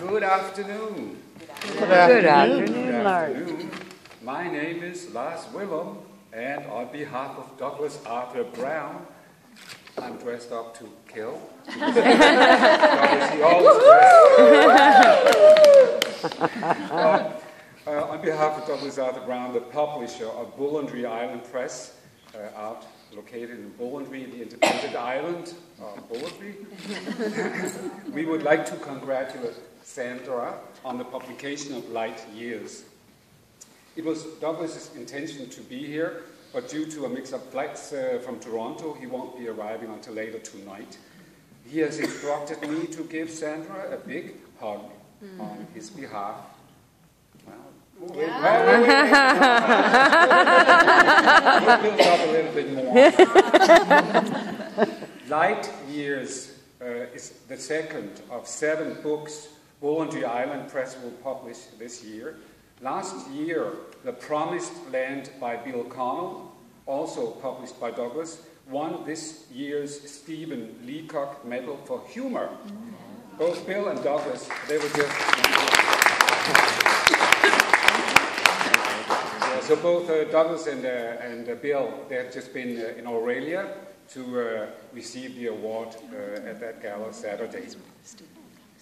Good afternoon. Good afternoon, Lars. My name is Lars Willem, and on behalf of Douglas Arthur Brown, I'm dressed up to kill. He always on behalf of Douglas Arthur Brown, the publisher of Bullandry Island Press, located in Bullandry, the independent island of Bullandry, we would like to congratulate Sandra on the publication of Light Years. It was Douglas's intention to be here, but due to a mix-up flights from Toronto, he won't be arriving until later tonight. He has instructed me to give Sandra a big hug on his behalf. We'll build up a little bit more. Light Years is the second of 7 books Bullandry Island Press will publish this year. Last year, The Promised Land by Bill Connell, also published by Douglas, won this year's Stephen Leacock Medal for Humor. Both Bill and Douglas, they were just... So both Douglas and Bill, they have just been in Australia to receive the award at that gala Saturday.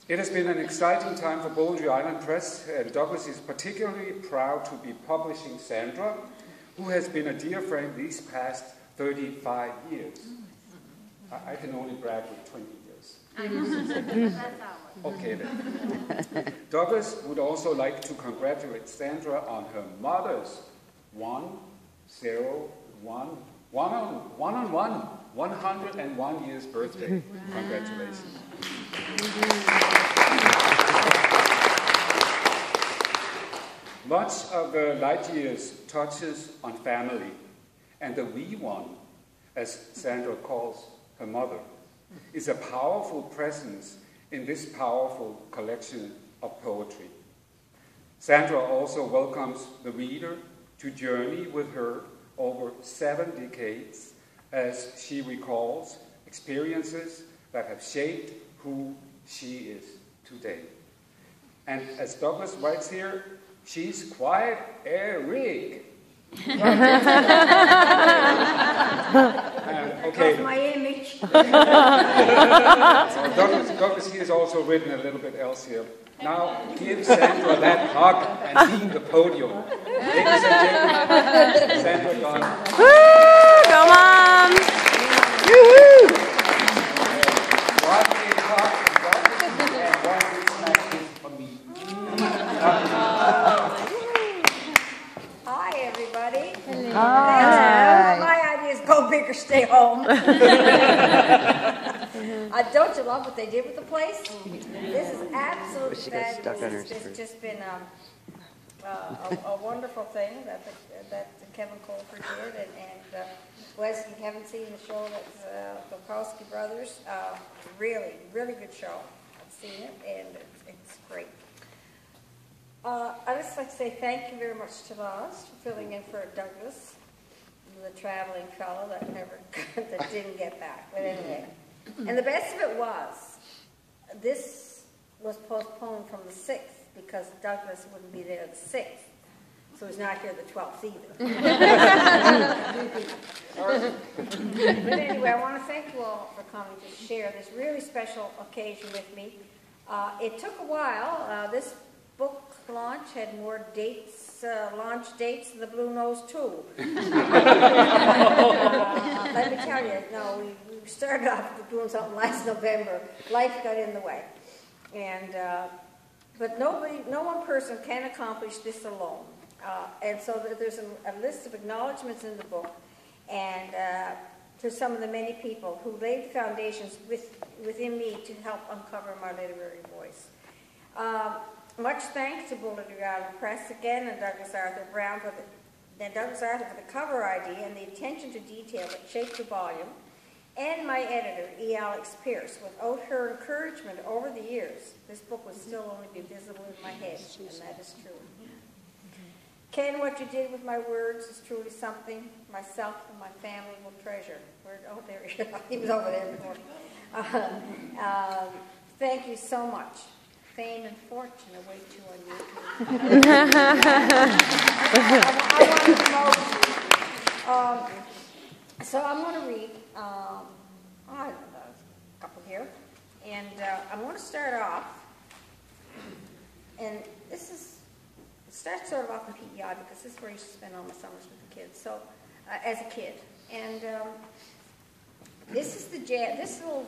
It has been an exciting time for Bullandry Island Press, and Douglas is particularly proud to be publishing Sandra, who has been a dear friend these past 35 years. I can only brag with 20 years. Okay then. Douglas would also like to congratulate Sandra on her mother's 101 years birthday. Congratulations. Much of Light Years touches on family, and the wee one, as Sandra calls her mother, is a powerful presence in this powerful collection of poetry. Sandra also welcomes the reader to journey with her over 7 decades as she recalls experiences that have shaped who she is today. And as Douglas writes here, she's quite a rig. Okay. That's my image. Douglas he has also written a little bit else here. Now give Sandra that hug and leave the podium. Ladies and gentlemen, Sandra Dunn. Woo! Come on! Woohoo! One big hug from Douglas and one big smack kiss from me. Hi, everybody. Hello. Hi. My idea is go big or stay home. Don't you love what they did with the place? This is absolutely fabulous. It's just been a wonderful thing that Kevin Colfer did, and Wes, you haven't seen the show that's the Kowski Brothers. Really, really good show. I've seen it, and it's great. I'd just like to say thank you very much to Lars for filling in for Douglas, the traveling fellow that didn't get back. But anyway, and the best of it was, this was postponed from the 6th because Douglas wouldn't be there the 6th, so he's not here the 12th either. But anyway, I want to thank you all for coming to share this really special occasion with me. It took a while. This book launch had more dates, launch dates than the Blue Nose 2. Let me tell you, no, we started off doing something last November. Life got in the way. And, but no one person can accomplish this alone. And so there's a list of acknowledgments in the book, and to some of the many people who laid foundations within me to help uncover my literary voice. Much thanks to Bullandry Island Press again, and Douglas Arthur Brown for the cover idea and the attention to detail that shaped the volume, and my editor, E. Alex Pierce. Without her encouragement over the years, this book would still only be visible in my head, and that is true. Ken, what you did with my words is truly something myself and my family will treasure. Oh, there he was over there before. Thank you so much. fame and fortune await you on YouTube. I want to promote you. So I'm going to read, I don't know, a couple here. And I'm going to start off, and it starts sort of off in PEI because this is where I used to spend all my summers with the kids, so, as a kid. And this is this little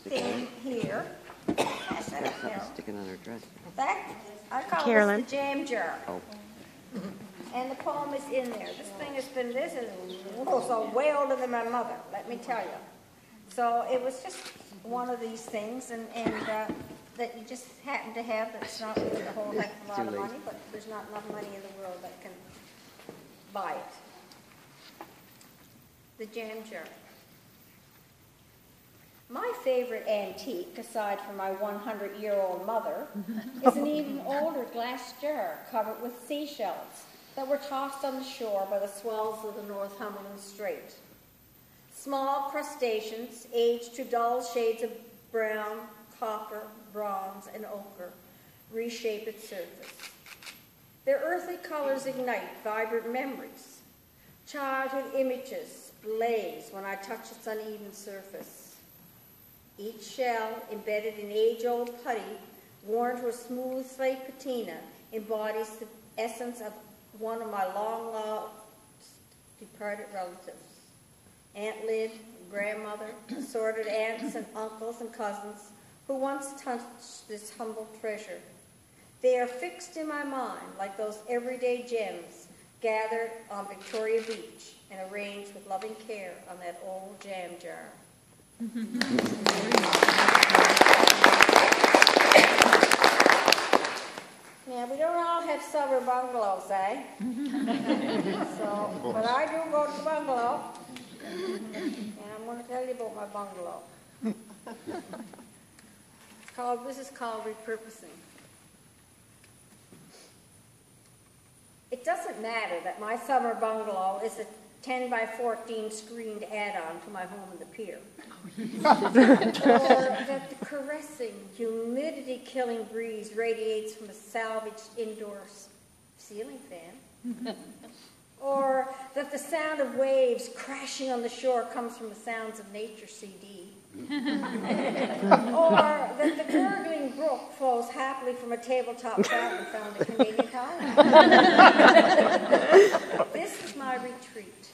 thing here. Sticking on her dress. That, I call this the jam jar. Oh. And the poem is in there. This thing has been, this is so way older than my mother, let me tell you. So it was just one of these things, and that you just happen to have that's not really a whole heck of a lot of money, but there's not enough money in the world that can buy it. The jam jar. My favorite antique, aside from my 100-year-old mother, is an even older glass jar covered with seashells that were tossed on the shore by the swells of the Northumberland Strait. Small crustaceans, aged to dull shades of brown, copper, bronze, and ochre, reshape its surface. Their earthy colors ignite vibrant memories. Childhood images blaze when I touch its uneven surface. Each shell, embedded in age-old putty, worn to a smooth slate patina, embodies the essence of one of my long-lost departed relatives. Aunt Lyd, grandmother, assorted aunts and uncles and cousins who once touched this humble treasure. They are fixed in my mind like those everyday gems gathered on Victoria Beach and arranged with loving care on that old jam jar. Yeah, we don't all have summer bungalows, eh? So, but I do go to the bungalow, and I'm going to tell you about my bungalow. This is called repurposing. It doesn't matter that my summer bungalow is a 10 by 14 screened add-on to my home in the pier. Or that the caressing, humidity-killing breeze radiates from a salvaged indoor ceiling fan. Or that the sound of waves crashing on the shore comes from the Sounds of Nature CD. Or that the gurgling brook flows happily from a tabletop fountain found in Canadian Tower. This is my retreat,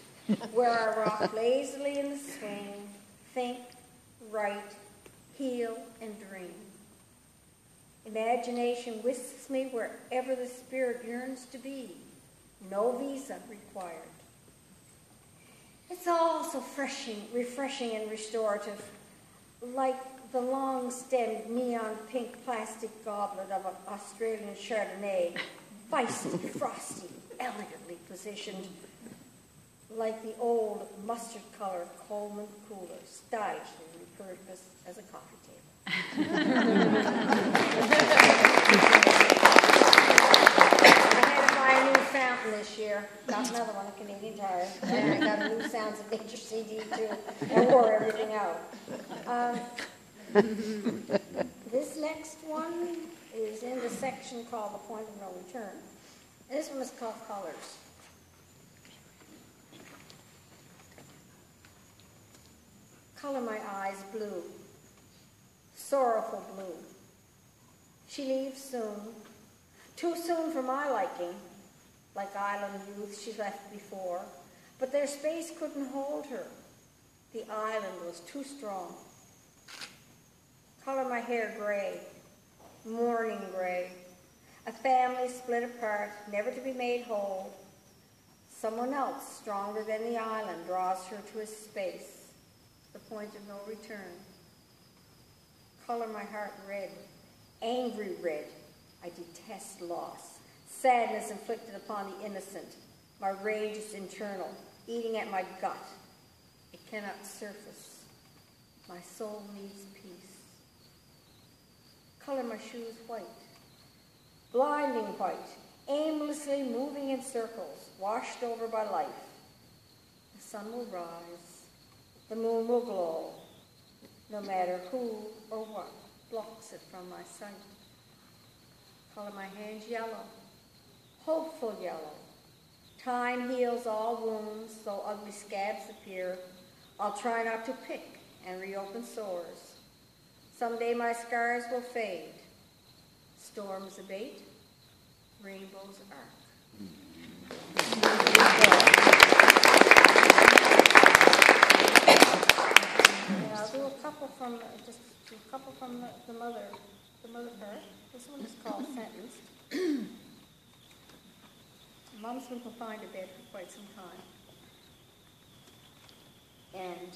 where I rock lazily in the swing, think, write, heal, and dream. Imagination whisks me wherever the spirit yearns to be. No visa required. It's all so refreshing and restorative, like the long-stemmed neon pink plastic goblet of an Australian Chardonnay, feisty, frosty, elegantly positioned, like the old mustard-colored Coleman cooler, stylishly repurposed as a coffee table. I had to buy a new fountain this year. Got another one, a Canadian Tire. And I got a new Sounds of Nature CD too. I wore everything out. This next one is in the section called The Point of No Return. And this one is called Colors. Color my eyes blue, sorrowful blue. She leaves soon, too soon for my liking, like island youth she left before, but their space couldn't hold her. The island was too strong. Color my hair gray, mourning gray, a family split apart, never to be made whole. Someone else, stronger than the island, draws her to a space. The point of no return. Color my heart red, angry red. I detest loss, sadness inflicted upon the innocent. My rage is internal, eating at my gut. It cannot surface. My soul needs peace. Color my shoes white, blinding white, aimlessly moving in circles, washed over by life. The sun will rise. The moon will glow, no matter who or what blocks it from my sight. color my hands yellow, hopeful yellow. Time heals all wounds, though ugly scabs appear. I'll try not to pick and reopen sores. Someday my scars will fade. Storms abate, rainbows arc. And I'll do a couple from the mother part. This one is called Sentenced. Mom's been confined to bed for quite some time. And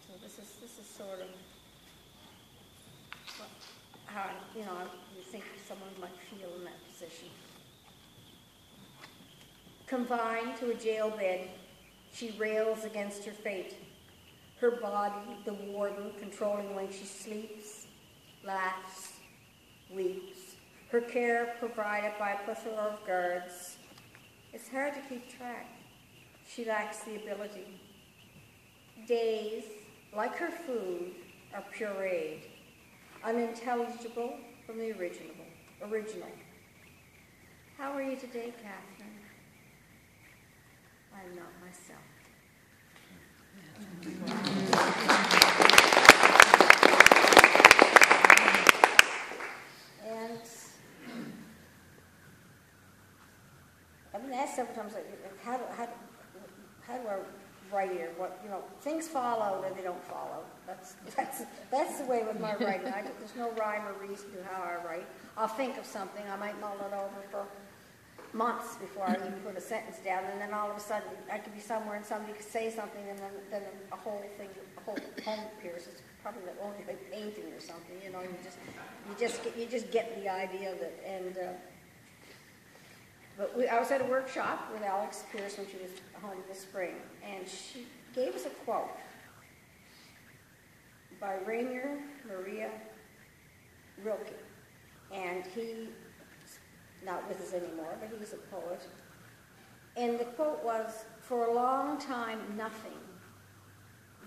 so this is sort of how, you think someone might feel in that position. Confined to a jail bed, she rails against her fate. Her body, the warden, controlling when she sleeps, laughs, weeps. Her care provided by a plethora of guards. It's hard to keep track. She lacks the ability. Days, like her food, are pureed, unintelligible from the original. How are you today, Catherine? I'm not myself. And I've been asked several times, how do I write here? Things fall out or they don't fall out. That's the way with my writing. There's no rhyme or reason to how I write. I'll think of something. I might mull it over for months before I even put a sentence down, and then all of a sudden I could be somewhere and somebody could say something, and then a whole poem appears. It's probably only by painting or something. You just get the idea of it. And I was at a workshop with Alex Pierce when she was home this spring, and she gave us a quote by Rainier Maria Rilke, and he's not with us anymore, but he was a poet. And the quote was, "For a long time, nothing.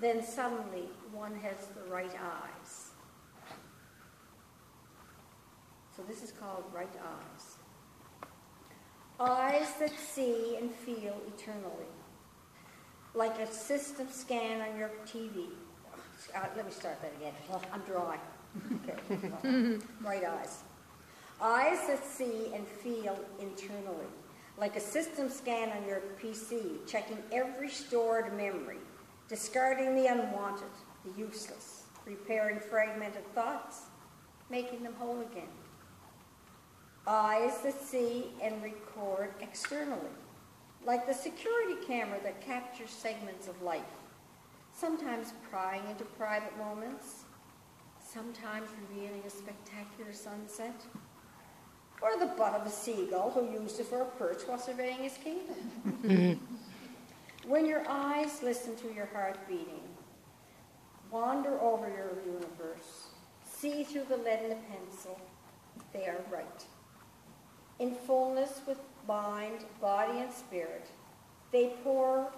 Then suddenly, one has the right eyes." So this is called right eyes. Eyes that see and feel eternally, like a system scan on your TV. Let me start that again. I'm drawing. Okay. Right eyes. Eyes that see and feel internally, like a system scan on your PC, checking every stored memory, discarding the unwanted, the useless, repairing fragmented thoughts, making them whole again. Eyes that see and record externally, like the security camera that captures segments of life, sometimes prying into private moments, sometimes revealing a spectacular sunset, or the butt of a seagull who used it for a perch while surveying his kingdom. When your eyes listen to your heart beating, wander over your universe, see through the lead in the pencil, they are right. In fullness with mind, body, and spirit, they pour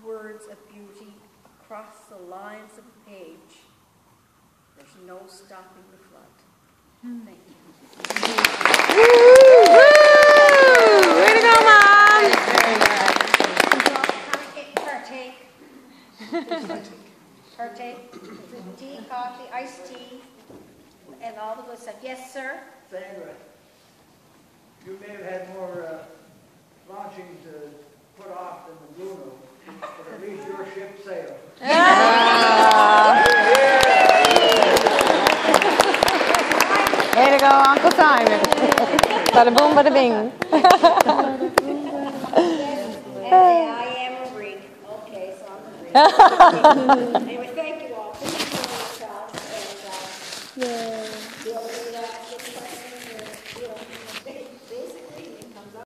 words of beauty across the lines of the page. There's no stopping the flood. Thank you. Way to go, Mom! Partake. Tea, coffee, iced tea, and all the good stuff. Yes, sir? Sandra, you may have had more launching to put off than the Bruno, but at least your ship sailed. Way to go, Uncle Simon. Bada boom, bada bing. And I am a Greek. Okay, so I'm a Greek. Anyway, thank you